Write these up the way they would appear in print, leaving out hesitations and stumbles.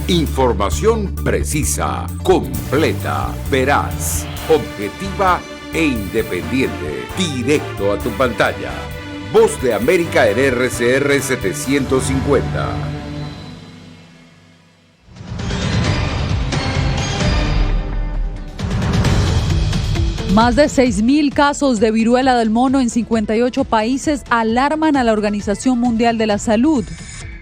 Información precisa, completa, veraz, objetiva e independiente. Directo a tu pantalla. Voz de América en RCR 750. Más de 6.000 casos de viruela del mono en 58 países alarman a la Organización Mundial de la Salud.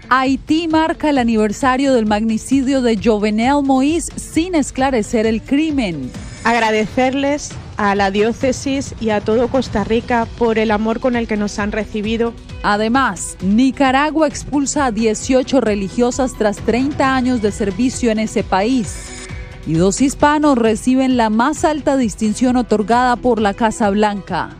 Haití marca el aniversario del magnicidio de Jovenel Moïse sin esclarecer el crimen. Agradecerles a la diócesis y a todo Costa Rica por el amor con el que nos han recibido. Además, Nicaragua expulsa a 18 religiosas tras 30 años de servicio en ese país. Y 2 hispanos reciben la más alta distinción otorgada por la Casa Blanca.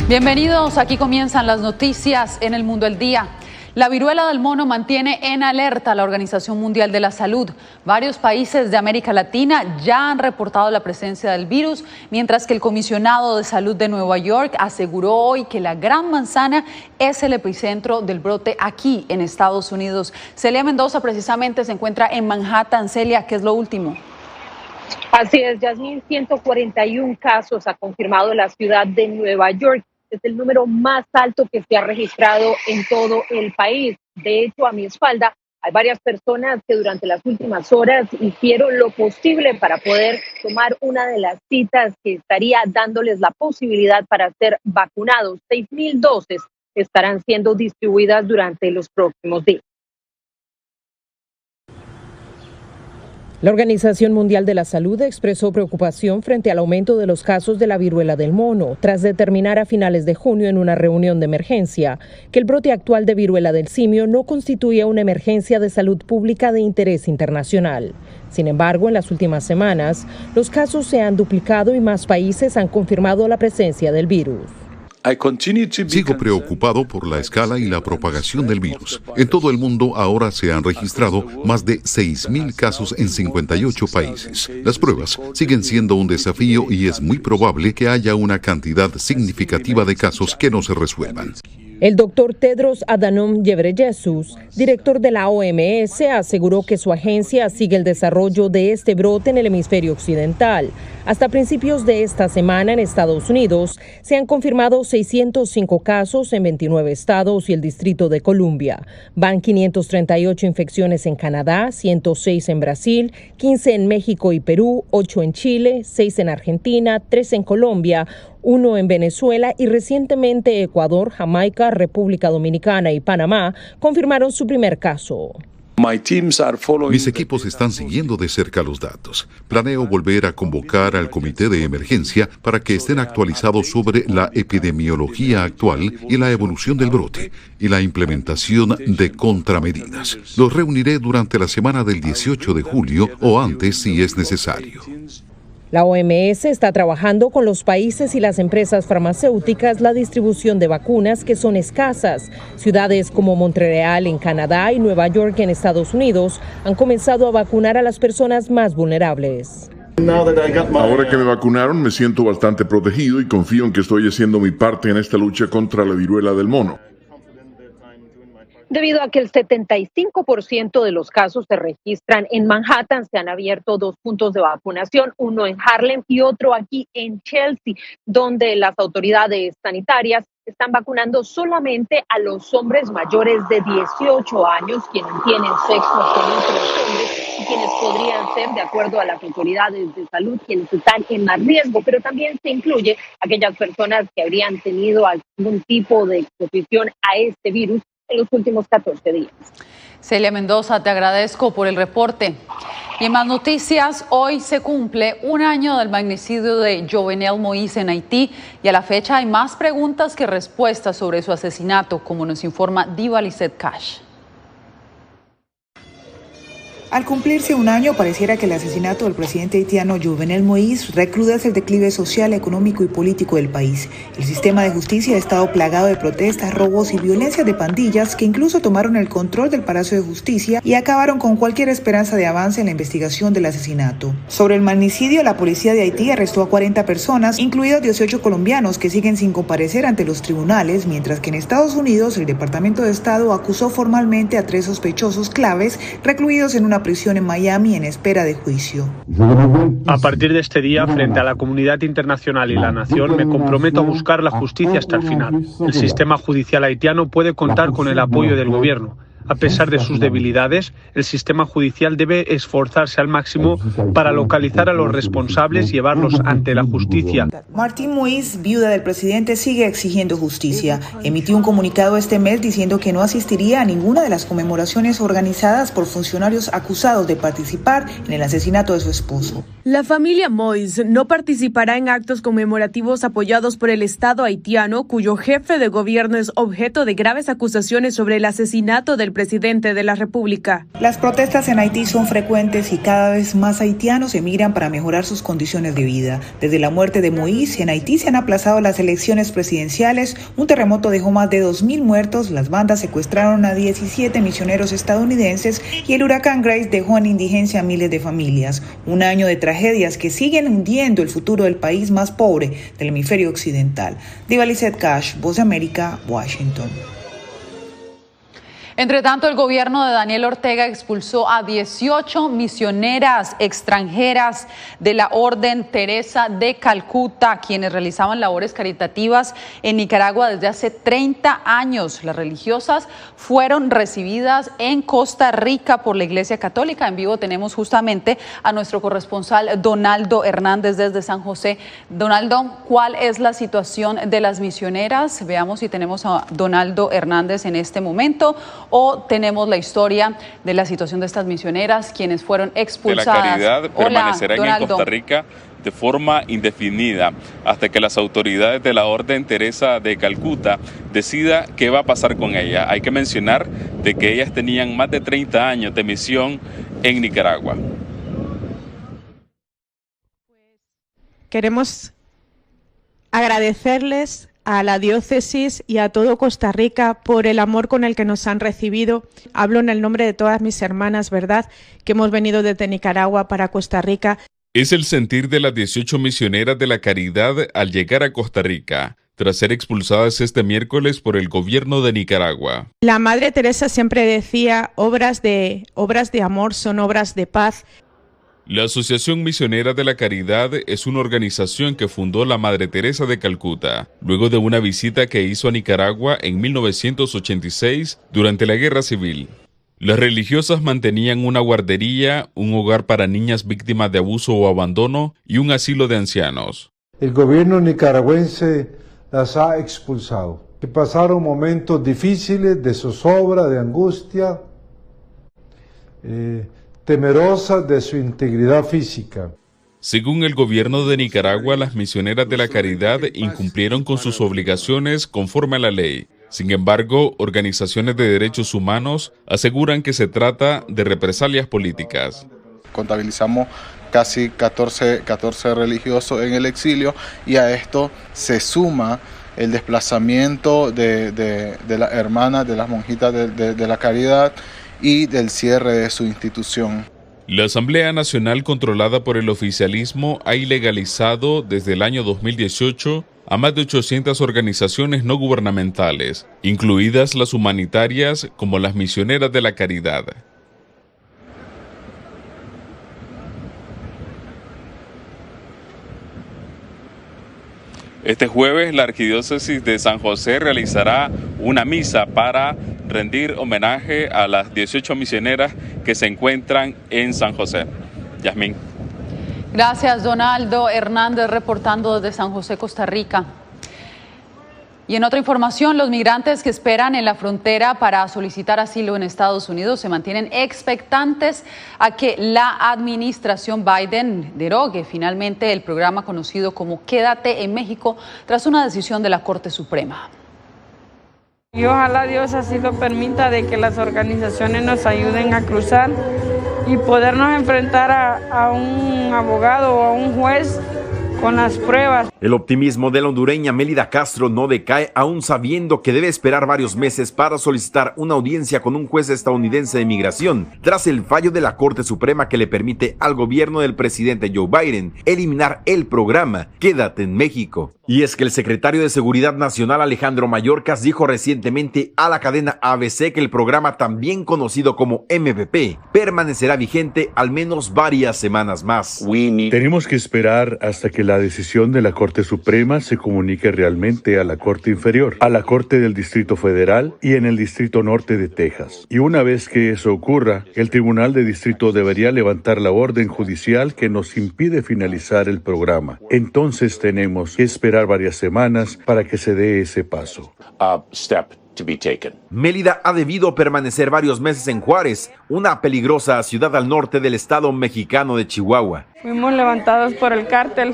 Bienvenidos, aquí comienzan las noticias en El Mundo al Día. La viruela del mono mantiene en alerta a la Organización Mundial de la Salud. Varios países de América Latina ya han reportado la presencia del virus, mientras que el comisionado de salud de Nueva York aseguró hoy que la Gran Manzana es el epicentro del brote aquí en Estados Unidos. Celia Mendoza precisamente se encuentra en Manhattan. Celia, ¿qué es lo último? Así es, Yasmín, 141 casos ha confirmado la ciudad de Nueva York. Es el número más alto que se ha registrado en todo el país. De hecho, a mi espalda hay varias personas que durante las últimas horas hicieron lo posible para poder tomar una de las citas que estaría dándoles la posibilidad para ser vacunados. 6,000 dosis estarán siendo distribuidas durante los próximos días. La Organización Mundial de la Salud expresó preocupación frente al aumento de los casos de la viruela del mono, tras determinar a finales de junio en una reunión de emergencia que el brote actual de viruela del simio no constituía una emergencia de salud pública de interés internacional. Sin embargo, en las últimas semanas, los casos se han duplicado y más países han confirmado la presencia del virus. Sigo preocupado por la escala y la propagación del virus. En todo el mundo ahora se han registrado más de 6,000 casos en 58 países. Las pruebas siguen siendo un desafío y es muy probable que haya una cantidad significativa de casos que no se resuelvan. El doctor Tedros Adhanom Ghebreyesus, director de la OMS, aseguró que su agencia sigue el desarrollo de este brote en el hemisferio occidental. Hasta principios de esta semana en Estados Unidos se han confirmado 605 casos en 29 estados y el Distrito de Columbia. Van 538 infecciones en Canadá, 106 en Brasil, 15 en México y Perú, 8 en Chile, 6 en Argentina, 3 en Colombia, 1 en Venezuela y recientemente Ecuador, Jamaica, República Dominicana y Panamá confirmaron su primer caso. Mis equipos están siguiendo de cerca los datos. Planeo volver a convocar al comité de emergencia para que estén actualizados sobre la epidemiología actual y la evolución del brote y la implementación de contramedidas. Los reuniré durante la semana del 18 de julio o antes si es necesario. La OMS está trabajando con los países y las empresas farmacéuticas la distribución de vacunas que son escasas. Ciudades como Montreal en Canadá y Nueva York en Estados Unidos han comenzado a vacunar a las personas más vulnerables. Ahora que me vacunaron me siento bastante protegido y confío en que estoy haciendo mi parte en esta lucha contra la viruela del mono. Debido a que el 75% de los casos se registran en Manhattan, se han abierto 2 puntos de vacunación, uno en Harlem y otro aquí en Chelsea, donde las autoridades sanitarias están vacunando solamente a los hombres mayores de 18 años, quienes tienen sexo con otros hombres y quienes podrían ser, de acuerdo a las autoridades de salud, quienes están en más riesgo, pero también se incluye aquellas personas que habrían tenido algún tipo de exposición a este virus en los últimos 14 días. Celia Mendoza, te agradezco por el reporte. Y en más noticias, hoy se cumple 1 año del magnicidio de Jovenel Moïse en Haití y a la fecha hay más preguntas que respuestas sobre su asesinato, como nos informa Diva Lizette Cash. Al cumplirse un año, pareciera que el asesinato del presidente haitiano Jovenel Moïse recrudece el declive social, económico y político del país. El sistema de justicia ha estado plagado de protestas, robos y violencia de pandillas que incluso tomaron el control del Palacio de Justicia y acabaron con cualquier esperanza de avance en la investigación del asesinato. Sobre el magnicidio, la policía de Haití arrestó a 40 personas, incluidos 18 colombianos que siguen sin comparecer ante los tribunales, mientras que en Estados Unidos el Departamento de Estado acusó formalmente a 3 sospechosos claves recluidos en una prisión en Miami en espera de juicio. A partir de este día, frente a la comunidad internacional y la nación, me comprometo a buscar la justicia hasta el final. El sistema judicial haitiano puede contar con el apoyo del gobierno. A pesar de sus debilidades, el sistema judicial debe esforzarse al máximo para localizar a los responsables y llevarlos ante la justicia. Martín Moïse, viuda del presidente, sigue exigiendo justicia. Emitió un comunicado este mes diciendo que no asistiría a ninguna de las conmemoraciones organizadas por funcionarios acusados de participar en el asesinato de su esposo. La familia Moïse no participará en actos conmemorativos apoyados por el Estado haitiano, cuyo jefe de gobierno es objeto de graves acusaciones sobre el asesinato del presidente de la República. Las protestas en Haití son frecuentes y cada vez más haitianos emigran para mejorar sus condiciones de vida. Desde la muerte de Moïse, en Haití se han aplazado las elecciones presidenciales, un terremoto dejó más de 2.000 muertos, las bandas secuestraron a 17 misioneros estadounidenses y el huracán Grace dejó en indigencia a miles de familias. Un año de tragedias que siguen hundiendo el futuro del país más pobre del hemisferio occidental. Diva Lizette Cash, Voz de América, Washington. Entre tanto, el gobierno de Daniel Ortega expulsó a 18 misioneras extranjeras de la Orden Teresa de Calcuta, quienes realizaban labores caritativas en Nicaragua desde hace 30 años. Las religiosas fueron recibidas en Costa Rica por la Iglesia Católica. En vivo tenemos justamente a nuestro corresponsal Donaldo Hernández desde San José. Donaldo, ¿cuál es la situación de las misioneras? Veamos si tenemos a Donaldo Hernández en este momento. O tenemos la historia de la situación de estas misioneras, quienes fueron expulsadas. De la Caridad permanecerán en Costa Rica de forma indefinida hasta que las autoridades de la Orden Teresa de Calcuta decida qué va a pasar con ella. Hay que mencionar de que ellas tenían más de 30 años de misión en Nicaragua. Queremos agradecerles a la diócesis y a todo Costa Rica por el amor con el que nos han recibido. Hablo en el nombre de todas mis hermanas, ¿verdad?, que hemos venido desde Nicaragua para Costa Rica. Es el sentir de las 18 misioneras de la Caridad al llegar a Costa Rica, tras ser expulsadas este miércoles por el gobierno de Nicaragua. La Madre Teresa siempre decía, obras de amor son obras de paz. La Asociación Misionera de la Caridad es una organización que fundó la Madre Teresa de Calcuta, luego de una visita que hizo a Nicaragua en 1986 durante la Guerra Civil. Las religiosas mantenían una guardería, un hogar para niñas víctimas de abuso o abandono y un asilo de ancianos. El gobierno nicaragüense las ha expulsado, que pasaron momentos difíciles de zozobra, de angustia, temerosas de su integridad física. Según el gobierno de Nicaragua, las misioneras de la Caridad incumplieron con sus obligaciones conforme a la ley. Sin embargo, organizaciones de derechos humanos aseguran que se trata de represalias políticas. Contabilizamos casi 14 religiosos en el exilio y a esto se suma el desplazamiento de las hermanas, de las monjitas de la Caridad, y del cierre de su institución. La Asamblea Nacional, controlada por el oficialismo, ha ilegalizado desde el año 2018 a más de 800 organizaciones no gubernamentales, incluidas las humanitarias como las Misioneras de la Caridad. Este jueves, la Arquidiócesis de San José realizará una misa para rendir homenaje a las 18 misioneras que se encuentran en San José. Yasmín. Gracias, Donaldo Hernández, reportando desde San José, Costa Rica. Y en otra información, los migrantes que esperan en la frontera para solicitar asilo en Estados Unidos se mantienen expectantes a que la administración Biden derogue finalmente el programa conocido como Quédate en México tras una decisión de la Corte Suprema. Y ojalá Dios así lo permita, de que las organizaciones nos ayuden a cruzar y podernos enfrentar a un abogado o a un juez con las pruebas. El optimismo de la hondureña Mélida Castro no decae, aún sabiendo que debe esperar varios meses para solicitar una audiencia con un juez estadounidense de migración, tras el fallo de la Corte Suprema que le permite al gobierno del presidente Joe Biden eliminar el programa Quédate en México. Y es que el secretario de Seguridad Nacional Alejandro Mayorkas dijo recientemente a la cadena ABC que el programa, también conocido como MVP, permanecerá vigente al menos varias semanas más. Tenemos que esperar hasta que la decisión de la Corte Suprema se comunique realmente a la Corte Inferior, a la Corte del Distrito Federal y en el Distrito Norte de Texas. Y una vez que eso ocurra, el Tribunal de Distrito debería levantar la orden judicial que nos impide finalizar el programa. Entonces tenemos que esperar varias semanas para que se dé ese paso. Mélida ha debido permanecer varios meses en Juárez, una peligrosa ciudad al norte del estado mexicano de Chihuahua. Fuimos levantados por el cártel.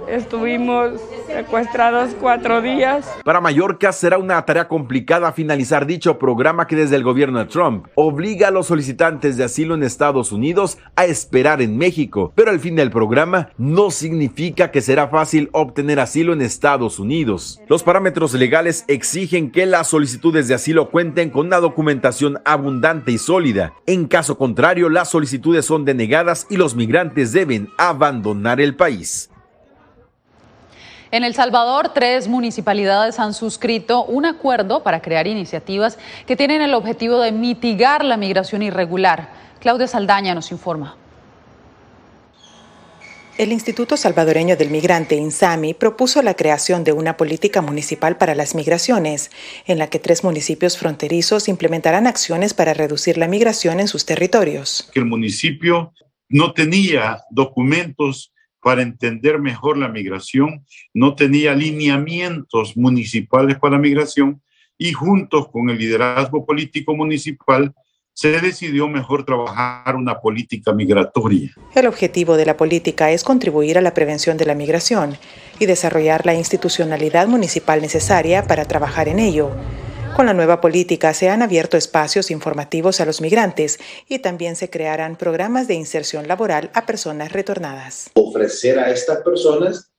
Estuvimos secuestrados 4 días. Para Mayorkas será una tarea complicada finalizar dicho programa que desde el gobierno de Trump obliga a los solicitantes de asilo en Estados Unidos a esperar en México. Pero el fin del programa no significa que será fácil obtener asilo en Estados Unidos. Los parámetros legales exigen que las solicitudes de asilo cuenten con una documentación abundante y sólida. En caso contrario, las solicitudes son denegadas y los migrantes deben abandonar el país. En El Salvador, 3 municipalidades han suscrito un acuerdo para crear iniciativas que tienen el objetivo de mitigar la migración irregular. Claudia Saldaña nos informa. El Instituto Salvadoreño del Migrante, INSAMI, propuso la creación de una política municipal para las migraciones, en la que 3 municipios fronterizos implementarán acciones para reducir la migración en sus territorios. El municipio no tenía documentos para entender mejor la migración, no tenía lineamientos municipales para la migración y juntos con el liderazgo político municipal se decidió mejor trabajar una política migratoria. El objetivo de la política es contribuir a la prevención de la migración y desarrollar la institucionalidad municipal necesaria para trabajar en ello. Con la nueva política se han abierto espacios informativos a los migrantes y también se crearán programas de inserción laboral a personas retornadas. Ofrecer a estas personas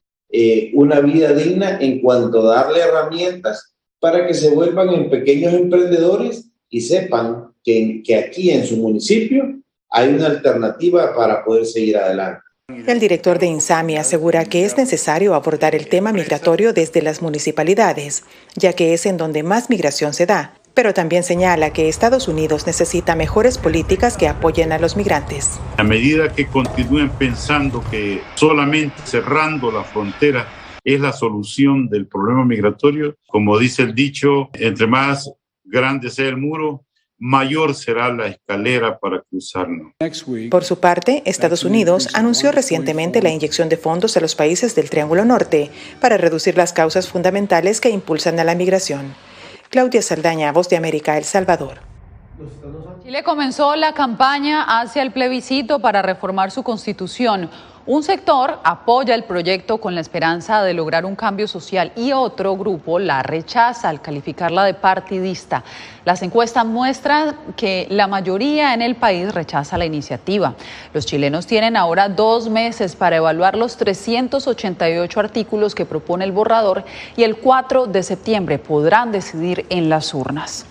una vida digna en cuanto a darle herramientas para que se vuelvan en pequeños emprendedores y sepan que aquí en su municipio hay una alternativa para poder seguir adelante. El director de INSAMI asegura que es necesario abordar el tema migratorio desde las municipalidades, ya que es en donde más migración se da, pero también señala que Estados Unidos necesita mejores políticas que apoyen a los migrantes. A medida que continúen pensando que solamente cerrando la frontera es la solución del problema migratorio, como dice el dicho, entre más grande sea el muro, mayor será la escalera para cruzarlo. Por su parte, Estados Unidos anunció recientemente la inyección de fondos a los países del Triángulo Norte para reducir las causas fundamentales que impulsan a la migración. Claudia Saldaña, Voz de América, El Salvador. Chile comenzó la campaña hacia el plebiscito para reformar su constitución. Un sector apoya el proyecto con la esperanza de lograr un cambio social y otro grupo la rechaza al calificarla de partidista. Las encuestas muestran que la mayoría en el país rechaza la iniciativa. Los chilenos tienen ahora 2 meses para evaluar los 388 artículos que propone el borrador y el 4 de septiembre podrán decidir en las urnas.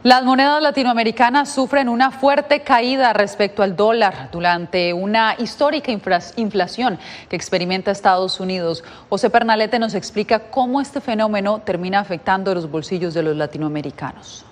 Las monedas latinoamericanas sufren una fuerte caída respecto al dólar durante una histórica inflación que experimenta Estados Unidos. José Pernalete nos explica cómo este fenómeno termina afectando los bolsillos de los latinoamericanos.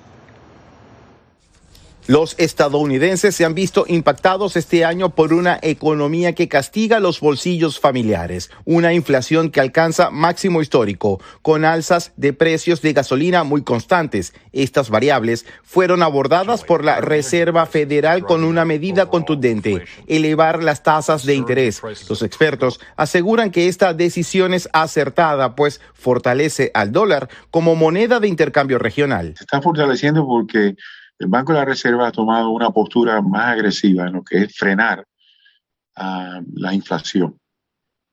Los estadounidenses se han visto impactados este año por una economía que castiga los bolsillos familiares, una inflación que alcanza máximo histórico, con alzas de precios de gasolina muy constantes. Estas variables fueron abordadas por la Reserva Federal con una medida contundente: elevar las tasas de interés. Los expertos aseguran que esta decisión es acertada, pues fortalece al dólar como moneda de intercambio regional. Se está fortaleciendo porque el Banco de la Reserva ha tomado una postura más agresiva en lo que es frenar la inflación.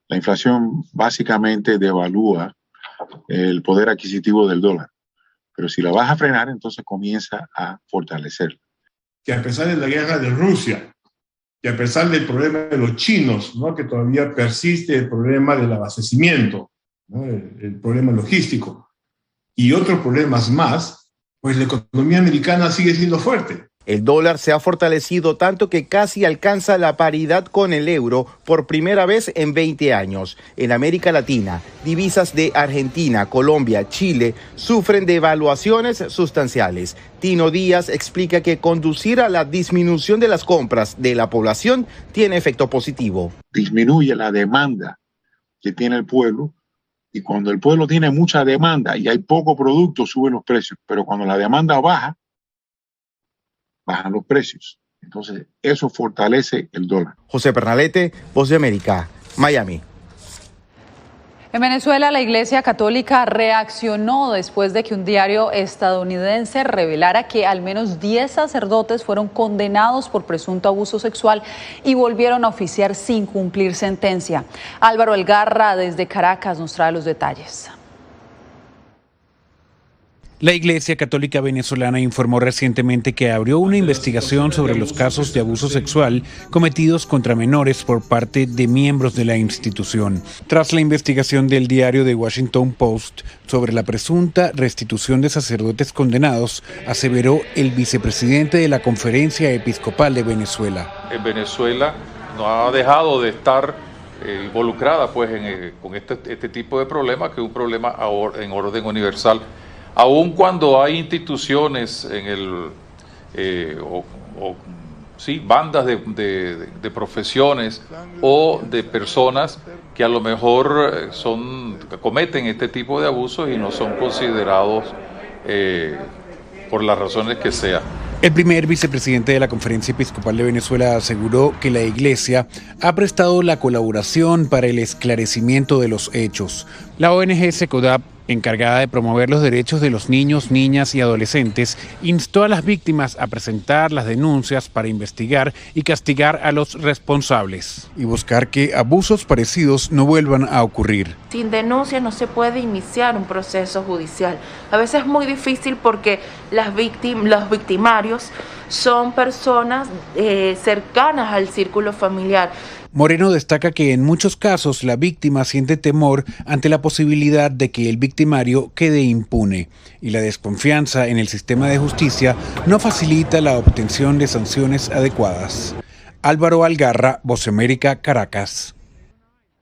La inflación básicamente devalúa el poder adquisitivo del dólar. Pero si la vas a frenar, entonces comienza a fortalecerla. Que a pesar de la guerra de Rusia, que a pesar del problema de los chinos, ¿no?, que todavía persiste el problema del abastecimiento, ¿no?, el problema logístico, y otros problemas más, pues la economía americana sigue siendo fuerte. El dólar se ha fortalecido tanto que casi alcanza la paridad con el euro por primera vez en 20 años. En América Latina, divisas de Argentina, Colombia, Chile sufren devaluaciones sustanciales. Tino Díaz explica que conducir a la disminución de las compras de la población tiene efecto positivo. Disminuye la demanda que tiene el pueblo, y cuando el pueblo tiene mucha demanda y hay poco producto, suben los precios. Pero cuando la demanda baja, bajan los precios. Entonces, eso fortalece el dólar. José Pernalete, Voz de América, Miami. En Venezuela, la Iglesia Católica reaccionó después de que un diario estadounidense revelara que al menos 10 sacerdotes fueron condenados por presunto abuso sexual y volvieron a oficiar sin cumplir sentencia. Álvaro Algarra, desde Caracas, nos trae los detalles. La Iglesia Católica Venezolana informó recientemente que abrió una investigación sobre los casos de abuso sexual cometidos contra menores por parte de miembros de la institución. Tras la investigación del diario The Washington Post sobre la presunta restitución de sacerdotes condenados, aseveró el vicepresidente de la Conferencia Episcopal de Venezuela. En Venezuela no ha dejado de estar involucrada pues, con este tipo de problemas, que es un problema en orden universal. Aun cuando hay instituciones en bandas de profesiones o de personas que a lo mejor cometen este tipo de abusos y no son considerados por las razones que sea. El primer vicepresidente de la Conferencia Episcopal de Venezuela aseguró que la Iglesia ha prestado la colaboración para el esclarecimiento de los hechos. La ONG Secodap, encargada de promover los derechos de los niños, niñas y adolescentes, instó a las víctimas a presentar las denuncias para investigar y castigar a los responsables y buscar que abusos parecidos no vuelvan a ocurrir. Sin denuncia no se puede iniciar un proceso judicial. A veces es muy difícil porque los victimarios son personas cercanas al círculo familiar. Moreno destaca que en muchos casos la víctima siente temor ante la posibilidad de que el victimario quede impune y la desconfianza en el sistema de justicia no facilita la obtención de sanciones adecuadas. Álvaro Algarra, Voz América, Caracas.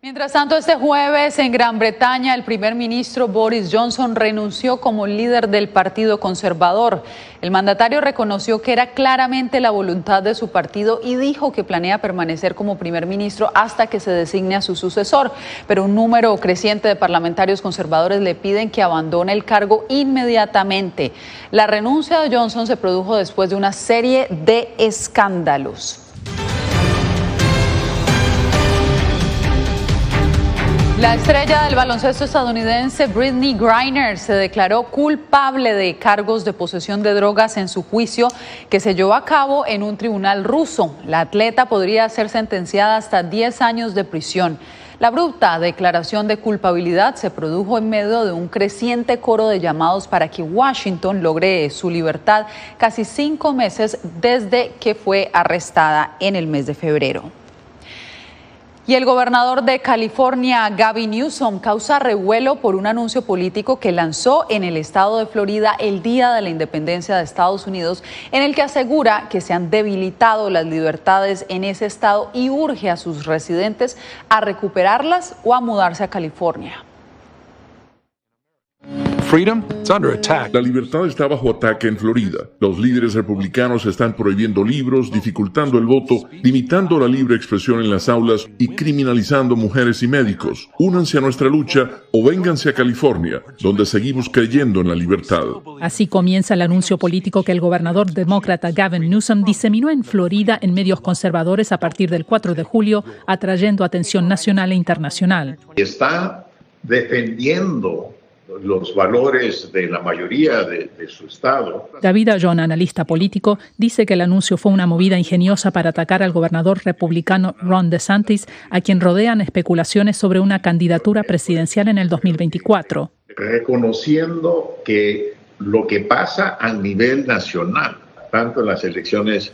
Mientras tanto, este jueves en Gran Bretaña, el primer ministro Boris Johnson renunció como líder del Partido Conservador. El mandatario reconoció que era claramente la voluntad de su partido y dijo que planea permanecer como primer ministro hasta que se designe a su sucesor. Pero un número creciente de parlamentarios conservadores le piden que abandone el cargo inmediatamente. La renuncia de Johnson se produjo después de una serie de escándalos. La estrella del baloncesto estadounidense Brittney Griner se declaró culpable de cargos de posesión de drogas en su juicio que se llevó a cabo en un tribunal ruso. La atleta podría ser sentenciada hasta 10 años de prisión. La abrupta declaración de culpabilidad se produjo en medio de un creciente coro de llamados para que Washington logre su libertad casi 5 meses desde que fue arrestada en el mes de febrero. Y el gobernador de California, Gavin Newsom, causa revuelo por un anuncio político que lanzó en el estado de Florida el día de la independencia de Estados Unidos, en el que asegura que se han debilitado las libertades en ese estado y urge a sus residentes a recuperarlas o a mudarse a California. La libertad está bajo ataque en Florida. Los líderes republicanos están prohibiendo libros, dificultando el voto, limitando la libre expresión en las aulas y criminalizando mujeres y médicos. Únanse a nuestra lucha o vénganse a California, donde seguimos creyendo en la libertad. Así comienza el anuncio político que el gobernador demócrata Gavin Newsom diseminó en Florida en medios conservadores a partir del 4 de julio, atrayendo atención nacional e internacional. Está defendiendo los valores de la mayoría de su estado. David Ayón, analista político, dice que el anuncio fue una movida ingeniosa para atacar al gobernador republicano Ron DeSantis, a quien rodean especulaciones sobre una candidatura presidencial en el 2024. Reconociendo que lo que pasa a nivel nacional, tanto en las elecciones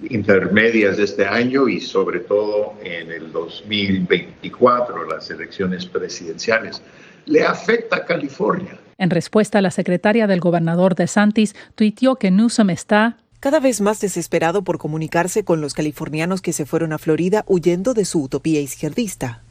intermedias de este año y sobre todo en el 2024, las elecciones presidenciales, le afecta a California. En respuesta, la secretaria del gobernador DeSantis tuiteó que Newsom está cada vez más desesperado por comunicarse con los californianos que se fueron a Florida huyendo de su utopía izquierdista.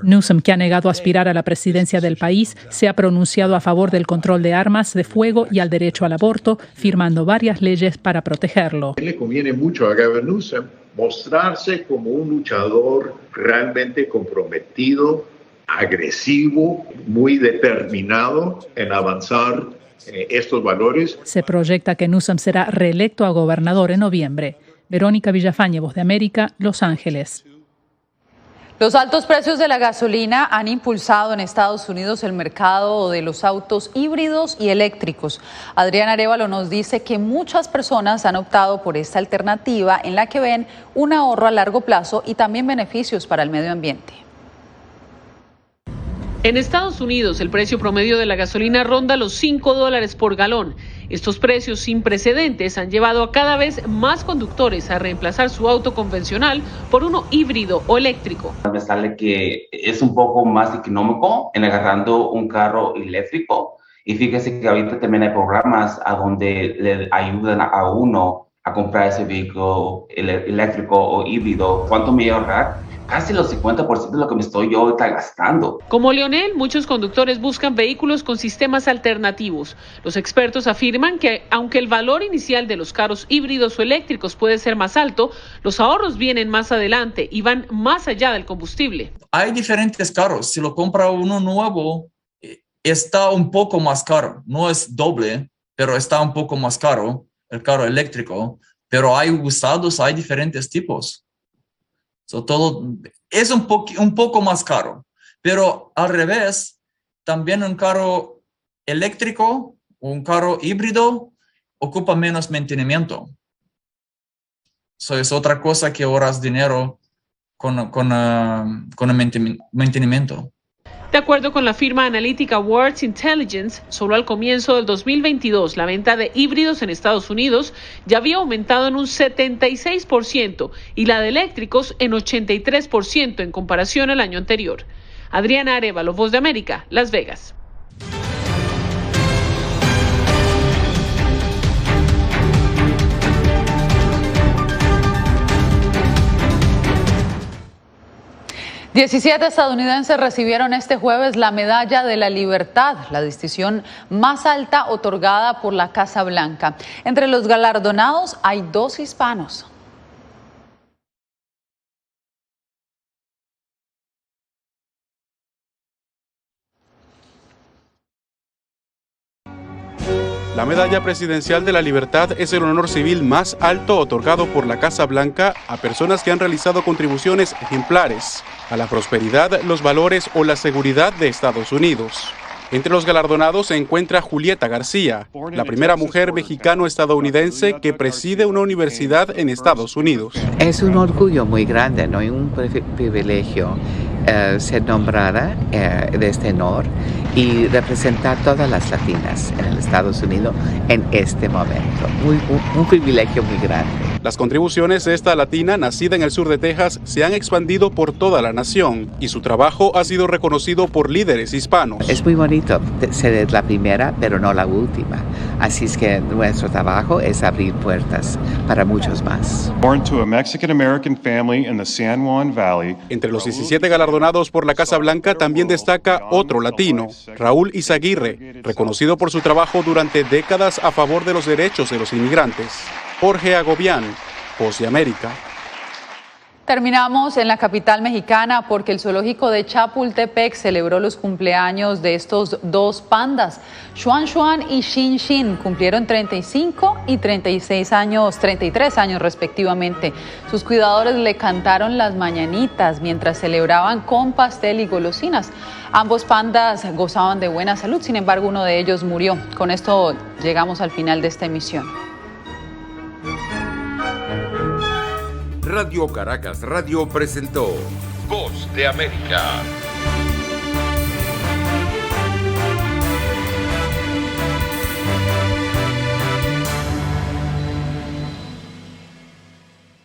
Newsom, que ha negado aspirar a la presidencia del país, se ha pronunciado a favor del control de armas de fuego y al derecho al aborto, firmando varias leyes para protegerlo. Le conviene mucho a Gavin Newsom mostrarse como un luchador realmente comprometido, agresivo, muy determinado en avanzar estos valores. Se proyecta que Newsom será reelecto a gobernador en noviembre. Verónica Villafañe, Voz de América, Los Ángeles. Los altos precios de la gasolina han impulsado en Estados Unidos el mercado de los autos híbridos y eléctricos. Adrián Arévalo nos dice que muchas personas han optado por esta alternativa en la que ven un ahorro a largo plazo y también beneficios para el medio ambiente. En Estados Unidos, el precio promedio de la gasolina ronda los $5 por galón. Estos precios sin precedentes han llevado a cada vez más conductores a reemplazar su auto convencional por uno híbrido o eléctrico. Me sale que es un poco más económico en agarrando un carro eléctrico. Y fíjese que ahorita también hay programas a donde le ayudan a uno a comprar ese vehículo eléctrico o híbrido. ¿Cuánto me va a ahorrar? Casi los 50% de lo que me estoy yo gastando. Como Leonel, muchos conductores buscan vehículos con sistemas alternativos. Los expertos afirman que aunque el valor inicial de los carros híbridos o eléctricos puede ser más alto, los ahorros vienen más adelante y van más allá del combustible. Hay diferentes carros. Si lo compra uno nuevo, está un poco más caro. No es doble, pero está un poco más caro el carro eléctrico. Pero hay usados, hay diferentes tipos. Todo es un poco más caro, pero al revés, también un carro eléctrico o un carro híbrido ocupa menos mantenimiento. Eso es otra cosa que ahorras dinero con el mantenimiento. De acuerdo con la firma analítica Words Intelligence, solo al comienzo del 2022 la venta de híbridos en Estados Unidos ya había aumentado en un 76% y la de eléctricos en 83% en comparación al año anterior. Adriana Arévalo, Voz de América, Las Vegas. $17 estadounidenses recibieron este jueves la Medalla de la Libertad, la distinción más alta otorgada por la Casa Blanca. Entre los galardonados hay 2 hispanos. La Medalla Presidencial de la Libertad es el honor civil más alto otorgado por la Casa Blanca a personas que han realizado contribuciones ejemplares a la prosperidad, los valores o la seguridad de Estados Unidos. Entre los galardonados se encuentra Julieta García, la primera mujer mexicano-estadounidense que preside una universidad en Estados Unidos. Es un orgullo muy grande, ¿no? Y un privilegio ser nombrada de este honor y representar todas las latinas en el Estados Unidos en este momento. Un privilegio muy grande. Las contribuciones de esta latina, nacida en el sur de Texas, se han expandido por toda la nación y su trabajo ha sido reconocido por líderes hispanos. Es muy bonito ser la primera, pero no la última. Así es que nuestro trabajo es abrir puertas para muchos más. Born to a Mexican-American family in the San Juan Valley. Entre los 17 galardonados por la Casa Blanca también destaca otro latino, Raúl Izaguirre, reconocido por su trabajo durante décadas a favor de los derechos de los inmigrantes. Jorge Agobián, Voz de América. Terminamos en la capital mexicana porque el zoológico de Chapultepec celebró los cumpleaños de estos 2 pandas. Xuan Xuan y Xin Xin cumplieron 35 y 33 años respectivamente. Sus cuidadores le cantaron las mañanitas mientras celebraban con pastel y golosinas. Ambos pandas gozaban de buena salud, sin embargo uno de ellos murió. Con esto llegamos al final de esta emisión. Radio Caracas Radio presentó Voz de América.